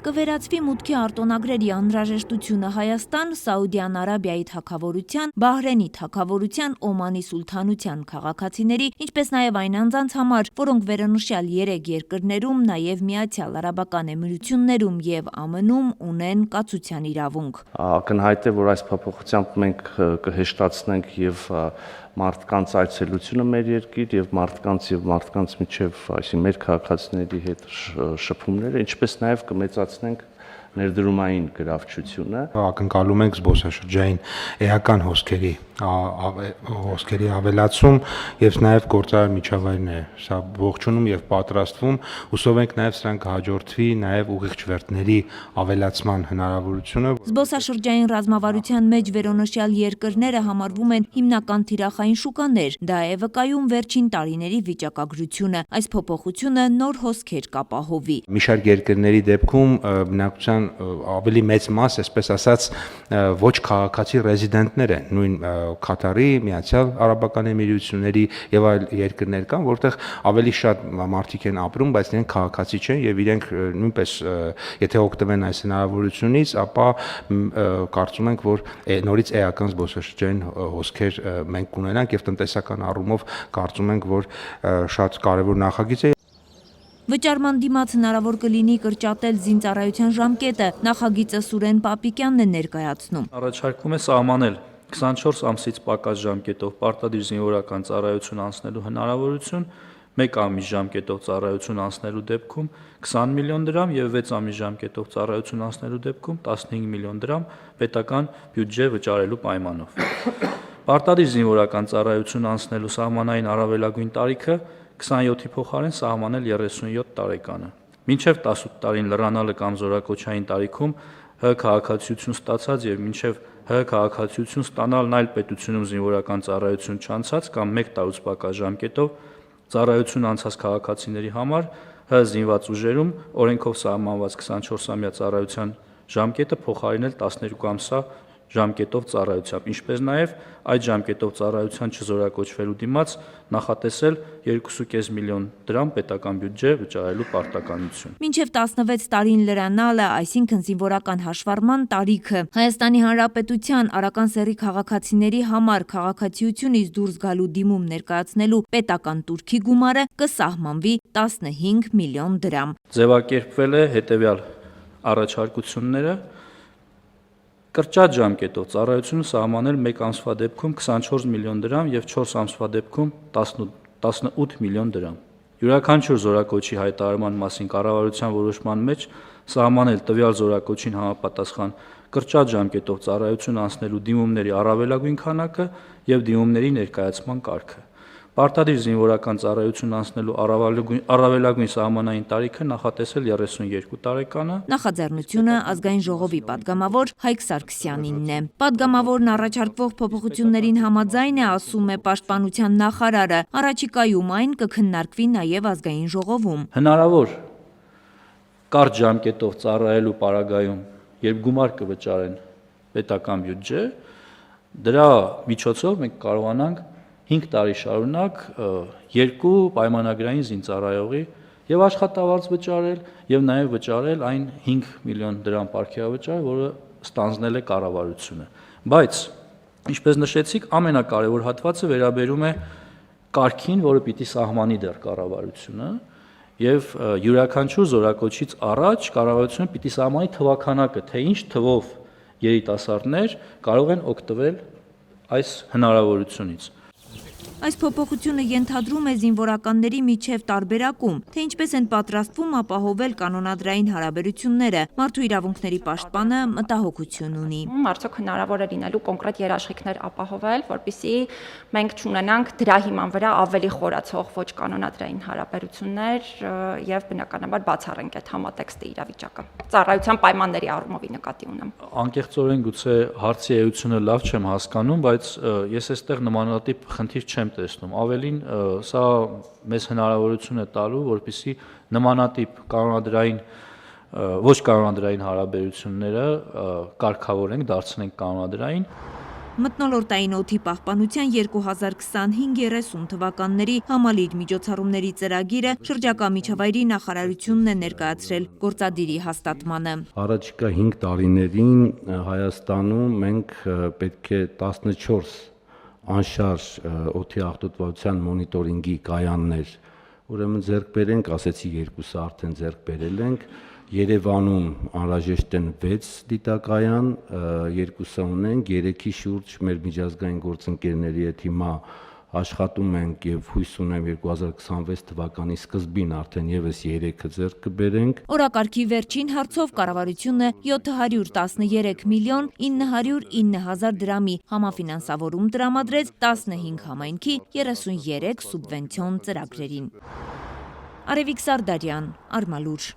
Կվերացվի մուտքի արտոնագրերի անհրաժեշտությունը Հայաստան, Սաուդյան Արաբիայի թագավորության, Բահրեյնի թագավորության, Օմանի սուլթանության քաղաքացիների, ինչպես նաև այն անձանց համար, որոնք վերոնշյալ 3 երկրներում, նաև Միացյալ Արաբական Էմիրություններում և ԱՄՆ-ում ունեն կացության իրավունք։ Ակնհայտ է, որ այս փոփոխությամբ մենք կհեշտացնենք եւ մարդկանց այցելությունը մեր երկիր եւ մարդկանց միջև, այսինքն մեր քաղաքացիների հետ շփումները, ինչպես նաև կմեծացնենք ներդրումային գրավչությունը։ Ակնկալում ենք զբոսաշրջային էական հոսքերի ավելացում եւ նաեւ գործարար միջավայրն է սա ողջունում եւ պատրաստվում, հուսով ենք նաեւ սրանք կհաջորդվի նաեւ ուղիղ չվերթների ավելացման հնարավորությունը։ Զբոսաշրջային ռազմավարության մեջ վերոնշյալ երկրները համարվում են հիմնական թիրախային շուկաներ, դա է վկայում վերջին տարիների վիճակագրությունը, այս փոփոխությունը նոր հոսքեր կապահովի։ Մի շարք երկրների դեպքում բնակության ավելի մեծ մաս, այսպես ասած, ոչ քաղաքացի ռեզիդենտներ են, նույն Քաթարի, Միացյալ Արաբական Էմիրությունների եւ այլ երկրներ կան, որտեղ ավելի շատ մարդիկ են ապրում, բայց իրենք քաղաքացի չեն եւ իրենք նույնպես եթե օգտվեն այս հնարավորությունից, ապա կարծում ենք, որ նորից էական զբոսաշրջային հոսքեր մենք կունենանք եւ տնտեսական առումով կարծում ենք, որ շատ կարեւոր նախագիծ է։ Վճարման դիմաց հնարավոր կլինի կրճատել զինծառայության ժամկետը, նախագիծը Սուրեն Պապիկյանն է ներկայացնում։ Առաջարկում է սահմանել 24 ամսից պակաս ժամկետով պարտադիր զինվորական ծառայություն անցնելու հնարավորություն, 1 ամիս ժամկետով ծառայություն անցնելու դեպքում 20 միլիոն դրամ եւ 6 ամիս ժամկետով ծառայություն անցնելու դեպքում 15 միլիոն դրամ պետական բյուջե վճարելու պայմանով։ Պարտադիր զինվորական ծառայություն անցնելու սահմանային առավելագույն տարիքը 27-ի փոխարեն սահմանել 37 տարեկանը։ Մինչև 18 տարին լրանալը կամ զորակոչային տարիքում ՀՀ քաղաքացիություն ստացած եւ մինչև ՀՀ քաղաքացիություն ստանալն այլ պետությունում զինվորական ծառայություն չանցած կամ 1 տարուց պակաս ժամկետով ծառայություն անցած քաղաքացիների համար ՀՀ զինված ուժերում օրենքով սահմանված 24-ամյա ծառայության ժամկետը փոխարինել 12 ամսյա ժամկետով ծառայությամբ, ինչպես նաև այդ ժամկետով ծառայության չզորակոչվելու դիմաց նախատեսել 2.5 միլիոն դրամ պետական բյուջե վճարելու պարտականություն։ Մինչև 16 տարին լրանալը, այսինքն զինվորական հաշվառման տարիքը, Հայաստանի Հանրապետության Արական սեռի քաղաքացիների համար քաղաքացիությունից դուրս գալու դիմում ներկայացնելու պետական տուրքի գումարը կսահմանվի 15 միլիոն դրամ։ Ձևակերպվել է հետևյալ առաջարկությունները. Կրճատ ժամկետով ծառայությունը սահմանել 1 ամսվա դեպքում 24 միլիոն դրամ եւ 4 ամսվա դեպքում 18 միլիոն դրամ։ Յուրաքանչյուր զորակոչի հայտարարման մասին կառավարության որոշման մեջ սահմանել տվյալ զորակոչին համապատասխան կրճատ ժամկետով ծառայություն անցնելու դիմումների առավելագույն քանակը եւ դիմումների ներկայացման կարգը։ Պարտադիր զինվորական ծառայություն անցնելու առավելագույն սահմանային տարիքը նախատեսել 32 տարեկանը։ Նախաձեռնությունը ազգային ժողովի падգամավոր Հայկ Սարգսյանինն է։ Падգամավորն առաջարկվող փոփոխություններին համաձայն է, ասում է Պաշտպանության նախարարը։ Առաջիկայում այն կքննարկվի նաև ազգային ժողովում։ Հնարավոր կարճ ժամկետով ծառայելու պարագայում, երբ գումար կվճարեն պետական բյուջե, դրա միջոցով մենք կարողանանք 5 տարի շարունակ 2 պայմանագրային զինծառայողի եւ աշխատավարձ վճարել եւ նաեւ վճարել այն 5 միլիոն դրամ պարգևավճար, որը ստանձնել է կառավարությունը։ Բայց, ինչպես նշեցիք, ամենակարևոր հատվածը վերաբերում է կարգին, որը պիտի սահմանի դեռ կառավարությունը եւ յուրաքանչյուր զորակոչից առաջ կառավարությունը պիտի սահմանի թվականակը, թե ինչ թվով երիտասարդներ կարող են օգտվել այս հնարավորությունից։ Այս փոփոխությունը ենթադրում է զինվորականների միջև տարբերակում, թե ինչպես են պատրաստվում ապահովել կանոնադրային հարաբերությունները։ Մարդու իրավունքների պաշտպանը մտահոգություն ունի։ Արդյոք հնարավոր է լինելու կոնկրետ երաշխիքներ ապահովել, որպեսզի մենք չունենանք դրա հիման վրա ավելի խորացող ոչ կանոնադրային հարաբերություններ եւ բնականաբար բացառենք այդ համատեքստի իրավիճակը։ Ծառայության պայմանների առումով նկատի ունեմ։ Անկեղծորեն գուցե հարցի էությունը լավ չեմ հասկանում, բայց ես այստեղ նմանատիպ խնդիր չեմ տեսնում։ Ավելին, սա մեզ հնարավորություն է տալու, որպեսզի նմանատիպ կանոնադրային ոչ կանոնադրային հարաբերությունները կարգավորենք, դարձնենք կանոնադրային Մթնոլորտային օդի պահպանության 2025-30 թվականների համալիր միջոցառումների ծրագիրը շրջակա միջավայրի նախարարությունն է ներկայացրել գործադիրի հաստատմանը։ Առաջիկա 5 տարիներին Հայաստանում մենք պետք է 14 անշարժ օդի աղտոտվածության մոնիտորինգի կայաններ ուրեմն ձեռք բերենք, ասեցի երկուսը արդեն ձեռք բերել ենք, Երևանում անհրաժեշտ են 6 դիտակայան, երկուսը ունենք, 3-ի շուրջ մեր միջազգային գործընկերների հետ հիմա աշխատում ենք եւ հույս ունեմ 2026 թվականի սկզբին արդեն եւս 3-ը ձեռք կբերենք։ Օրակարգի վերջին հարցով կառավարությունը 713 միլիոն 909 հազար դրամի համաֆինանսավորում տրամադրեց 15 համայնքի 33 սուբվենցիոն ծրագրերին։ Արևիկ Սարդարյան, Արմալուր։